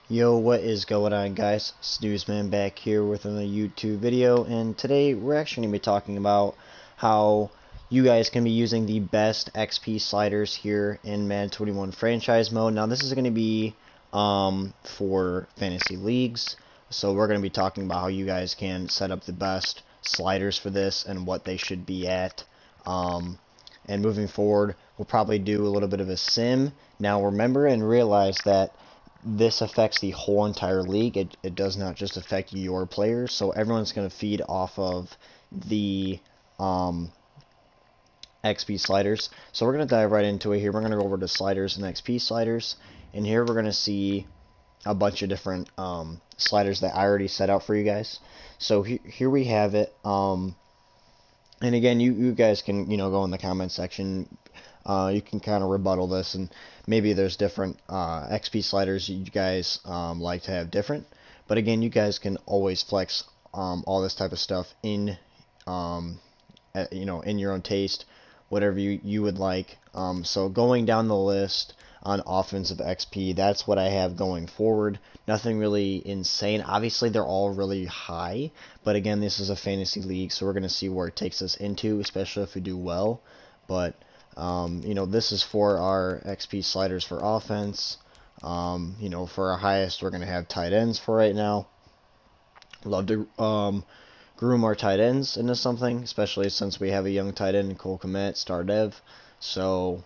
Yo, what is going on, guys? Snoozman back here with another YouTube video, and today we're actually going to be talking about how you guys can be using the best XP sliders here in Madden 21 franchise mode. Now, this is going to be for fantasy leagues, so we're going to be talking about how you guys can set up the best sliders for this and what they should be at. And moving forward, we'll probably do a little bit of a sim. Now, remember and realize that this affects the whole entire league. It does not just affect your players, so everyone's going to feed off of the XP sliders. So we're going to dive right into it here. We're going to go over to sliders and XP sliders, and here we're going to see a bunch of different sliders that I already set out for you guys. So here we have it. And again, you guys can go in the comment section. You can kind of rebuttal this, and maybe there's different XP sliders you guys like to have different. But again, you guys can always flex all this type of stuff in in your own taste, whatever you would like. So going down the list on offensive XP, that's what I have going forward. Nothing really insane. Obviously, they're all really high, but again, this is a fantasy league, so we're going to see where it takes us into, especially if we do well. But this is for our XP sliders for offense. For our highest, we're going to have tight ends for right now. Love to groom our tight ends into something, especially since we have a young tight end, Cole Kmet, star dev. So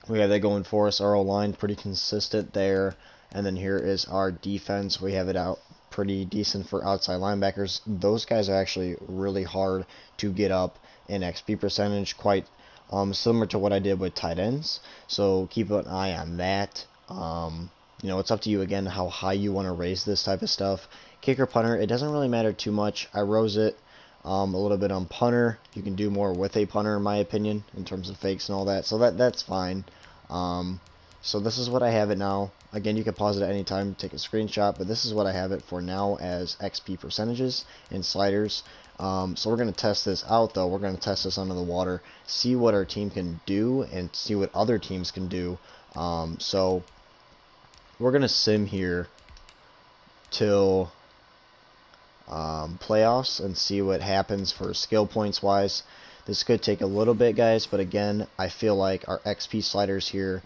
we have that going for us. Our O-line pretty consistent there. And then here is our defense. We have it out pretty decent for outside linebackers. Those guys are actually really hard to get up in XP percentage, quite similar to what I did with tight ends. So keep an eye on that. It's up to you again how high you want to raise this type of stuff. Kicker, punter, it doesn't really matter too much. I rose it a little bit on punter. You can do more with a punter, in my opinion, in terms of fakes and all that. So that's fine. So this is what I have it now. Again, you can pause it at any time, take a screenshot, but this is what I have it for now as XP percentages and sliders. So we're going to test this out, though. We're going to test this under the water, see what our team can do, and see what other teams can do. So we're going to sim here till playoffs and see what happens for skill points wise. This could take a little bit, guys, but again, I feel like our XP sliders here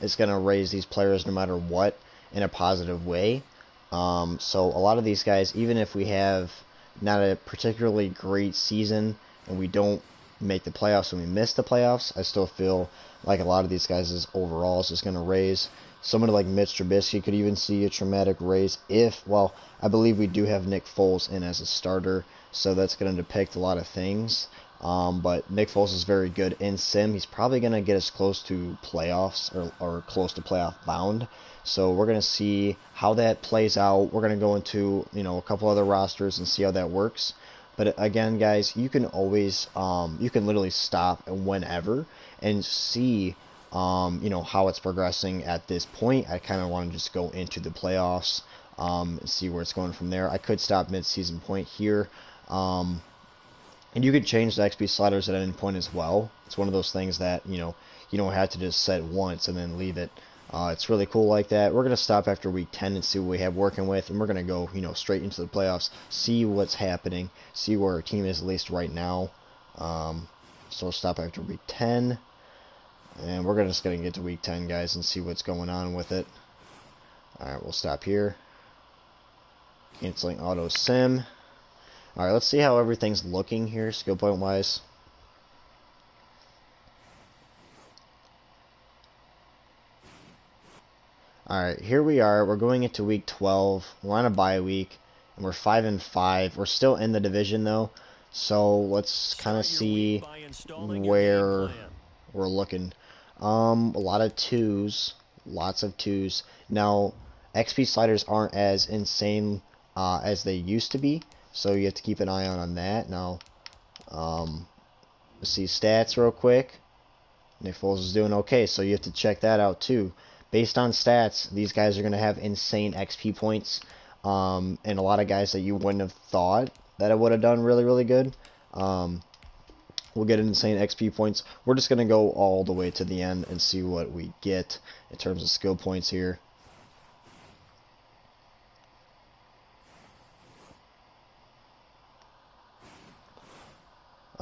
is going to raise these players no matter what in a positive way. So a lot of these guys, even if we have not a particularly great season and we don't make the playoffs and we miss the playoffs, I still feel like a lot of these guys' overall is just going to raise. Somebody like Mitch Trubisky could even see a traumatic raise if, well, I believe we do have Nick Foles in as a starter, so that's going to depict a lot of things. But Nick Foles is very good in sim. He's probably going to get us close to playoffs or close to playoff bound. So we're going to see how that plays out. We're going to go into a couple other rosters and see how that works. But again, guys, you can always you can literally stop whenever and see how it's progressing at this point. I kind of want to just go into the playoffs and see where it's going from there. I could stop mid-season point here. And you could change the XP sliders at any point as well. It's one of those things that, you don't have to just set once and then leave it. It's really cool like that. We're going to stop after week 10 and see what we have working with, and we're going to go, straight into the playoffs, see what's happening, see where our team is at least right now. So we'll stop after week 10, and we're just going to get to week 10, guys, and see what's going on with it. Alright, we'll stop here. Canceling auto sim. Alright, let's see how everything's looking here, skill point wise. Alright, here we are. We're going into week 12. We're on a bye week, and we're 5-5. We're still in the division, though. So let's kind of see where we're looking. A lot of twos. Lots of twos. Now, XP sliders aren't as insane as they used to be, so you have to keep an eye on that. Now, let's see stats real quick. Nick Foles is doing okay, so you have to check that out too. Based on stats, these guys are going to have insane XP points, and a lot of guys that you wouldn't have thought that it would have done really, really good. We'll get insane XP points. We're just going to go all the way to the end and see what we get in terms of skill points here.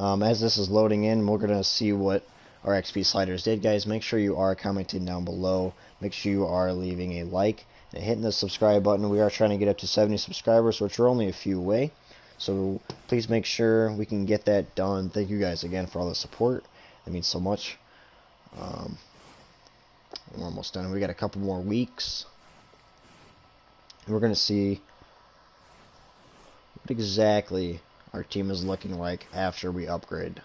As this is loading in, we're going to see what our XP sliders did, guys. Make sure you are commenting down below. Make sure you are leaving a like and hitting the subscribe button. We are trying to get up to 70 subscribers, which we're only a few away. So please make sure we can get that done. Thank you guys again for all the support. That means so much. We're almost done. We got a couple more weeks. We're going to see what exactly our team is looking like after we upgrade.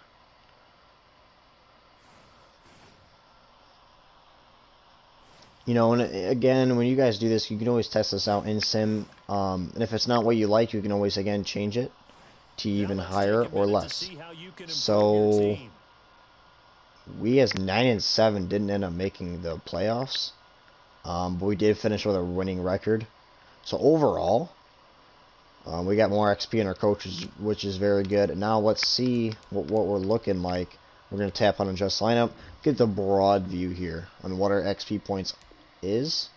You know, and again, when you guys do this, you can always test this out in sim. And if it's not what you like, you can always, again, change it to even higher or less. So we as 9 and 7 didn't end up making the playoffs, but we did finish with a winning record. So overall, we got more XP in our coaches, which is very good. And now let's see what we're looking like. We're going to tap on adjust lineup, get the broad view here on what our XP points is.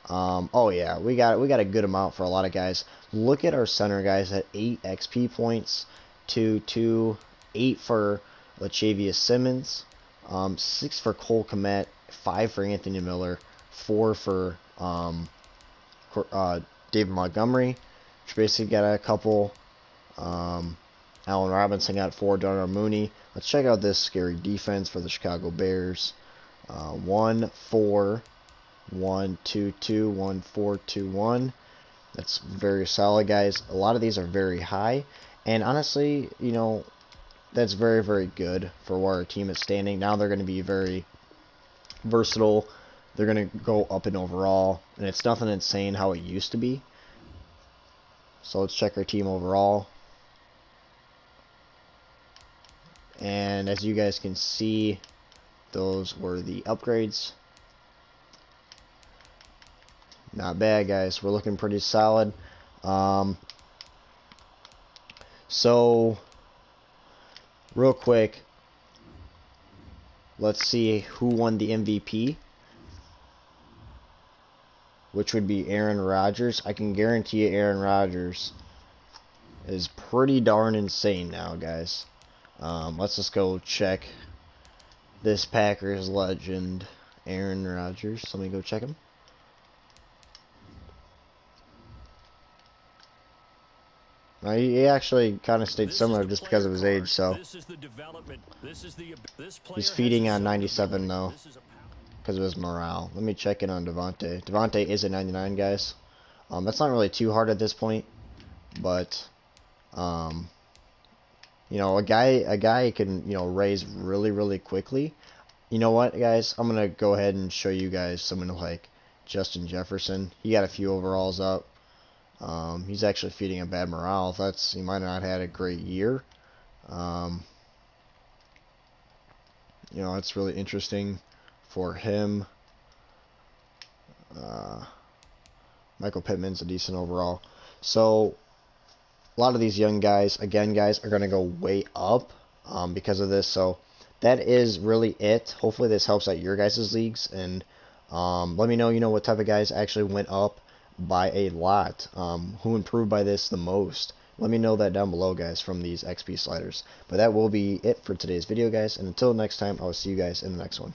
Oh yeah, we got a good amount for a lot of guys. Look at our center guys at 8 XP points, 8 for Lachavius Simmons, 6 for Cole Kmet, 5 for Anthony Miller, 4 for David Montgomery, which basically got a couple. Allen Robinson got 4, Darnell Mooney. Let's check out this scary defense for the Chicago Bears. 1 4 1 2 2 1 4 2 1. That's very solid, guys. A lot of these are very high, and honestly, you know, that's very, very good for where our team is standing. Now they're going to be very versatile. They're going to go up in overall, and it's nothing insane how it used to be. So let's check our team overall. And as you guys can see, those were the upgrades. Not bad, guys. We're looking pretty solid. So, real quick, let's see who won the MVP, which would be Aaron Rodgers. I can guarantee you Aaron Rodgers is pretty darn insane now, guys. Let's just go check this Packers legend, Aaron Rodgers. Let me go check him. He actually kind of stayed similar just because of his age, so he's feeding on 97 though because of his morale. Let me check in on Devontae. Devontae is at 99, guys. That's not really too hard at this point, but you know, a guy can, you know, raise really, really quickly. You know what, guys? I'm gonna go ahead and show you guys someone like Justin Jefferson. He got a few overalls up. He's actually feeding a bad morale. He might not have had a great year. You know, it's really interesting for him. Michael Pittman's a decent overall. So a lot of these young guys, again, guys, are going to go way up because of this. So that is really it. Hopefully this helps out your guys' leagues. And let me know, you know, what type of guys actually went up by a lot. Who improved by this the most? Let me know that down below, guys, from these XP sliders. But that will be it for today's video, guys. And until next time, I will see you guys in the next one.